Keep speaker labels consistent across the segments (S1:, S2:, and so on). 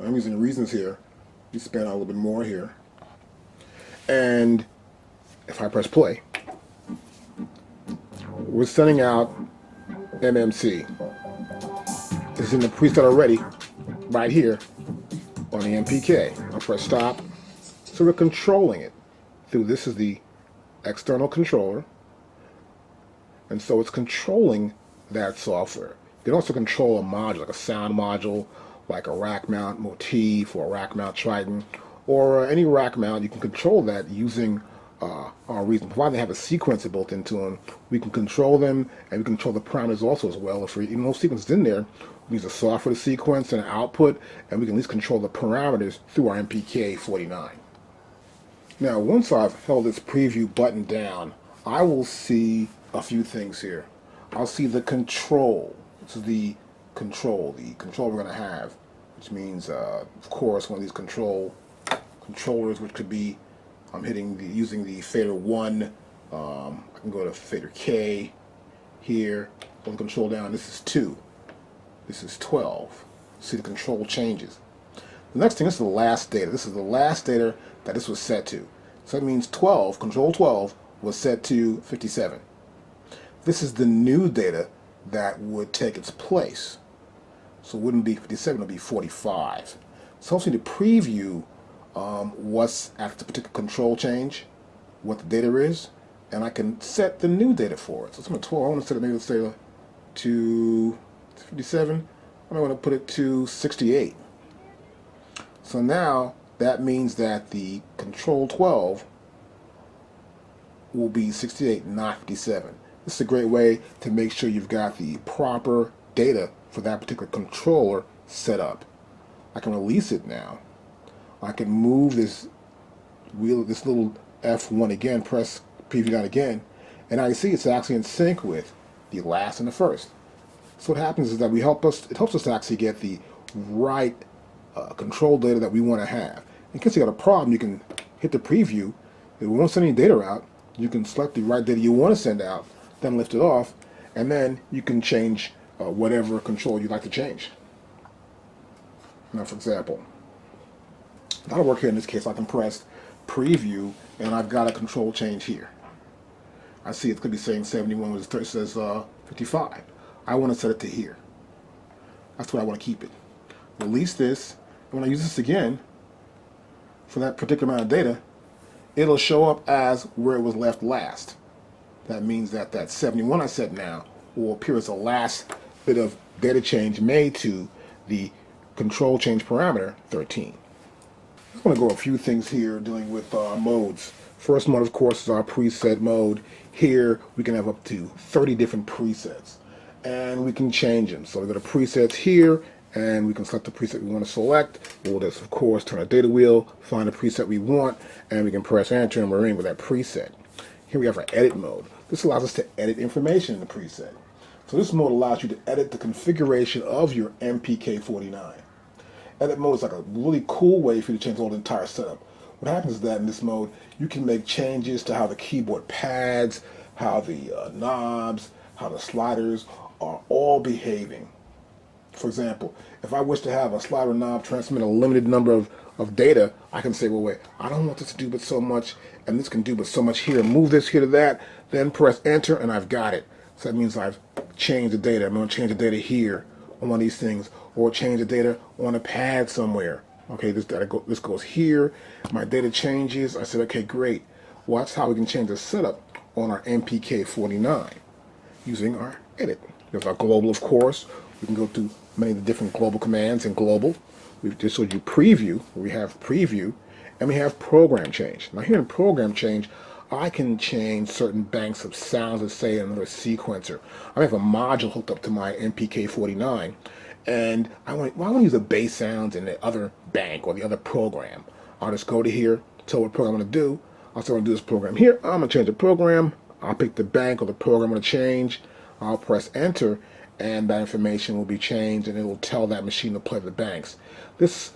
S1: I'm using reasons here. You span out a little bit more here. And if I press play, we're sending out MMC. It's in the preset already, right here on the MPK. I'll press stop. So we're controlling it through, this is the external controller. And so it's controlling that software. You can also control a module, like a sound module, like a rack mount motif or a rack mount Triton, or any rack mount. You can control that using our reason. Provided they have a sequencer built into them, we can control them, and we can control the parameters also as well. If even no sequence is in there, we use a software to sequence and an output, and we can at least control the parameters through our MPK49. Now, once I've held this preview button down, I will see a few things here. I'll see the control. This is the control we're going to have, which means, of course, one of these controllers, which could be, I'm using the fader 1. I can go to fader K here. Hold the control down. This is 2. This is 12. See the control changes. The next thing, this is the last data. This is the last data that this was set to. So that means 12, control 12, was set to 57. This is the new data that would take its place. So it wouldn't be 57, it would be 45. So also to preview what's at the particular control change, what the data is, and I can set the new data for it. So it's going to 12. I want to set it maybe, let's say, to 57. I want to put it to 68. So now that means that the control 12 will be 68, not 57. This is a great way to make sure you've got the proper data for that particular controller set up. I can release it now. I can move this wheel, this little F1 again, press preview down again, and now you see it's actually in sync with the last and the first. So what happens is that it helps us to actually get the right control data that we want to have. In case you got a problem, you can hit the preview. If we won't send any data out, you can select the right data you want to send out, then lift it off, and then you can change whatever control you'd like to change. Now, for example, that'll work here in this case. I can press preview, and I've got a control change here. I see it could be saying 71, which says 55. I want to set it to here. That's where I want to keep it. Release this, and when I use this again for that particular amount of data, it'll show up as where it was left last. That means that that 71 I set now will appear as the last bit of data change made to the control change parameter 13. I'm going to go a few things here dealing with modes. First mode, of course, is our preset mode. Here we can have up to 30 different presets, and we can change them. So we go to presets here, and we can select the preset we want to select. We'll just, of course, turn a data wheel, find the preset we want, and we can press enter and we're in with that preset. Here we have our edit mode. This allows us to edit information in the preset. So this mode allows you to edit the configuration of your MPK49. Edit mode is like a really cool way for you to change all the entire setup. What happens is that in this mode, you can make changes to how the keyboard pads, how the knobs, how the sliders are all behaving. For example, if I wish to have a slider knob transmit a limited number of data, I can say, well, wait, I don't want this to do but so much, and this can do but so much here. Move this here to that, then press enter, and I've got it. So that means I've changed the data. I'm going to change the data here on one of these things, or change the data on a pad somewhere. Okay, this goes here. My data changes. I said, okay, great. Well, that's how we can change the setup on our MPK49 using our edit. There's our global, of course. We can go through many of the different global commands in global. We've just showed you preview, where we have preview, and we have program change. Now here in program change, I can change certain banks of sounds, let's say another sequencer. I have a module hooked up to my MPK49, and I want to use the bass sounds in the other bank or the other program. I'll just go to here, tell what program I'm going to do. I'll say I'm going to do this program here. I'm going to change the program. I'll pick the bank or the program I'm going to change. I'll press enter, and that information will be changed, and it will tell that machine to play the banks. This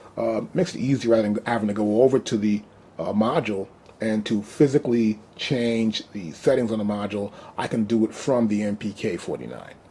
S1: makes it easier rather than having to go over to the module and to physically change the settings on the module. I can do it from the MPK49.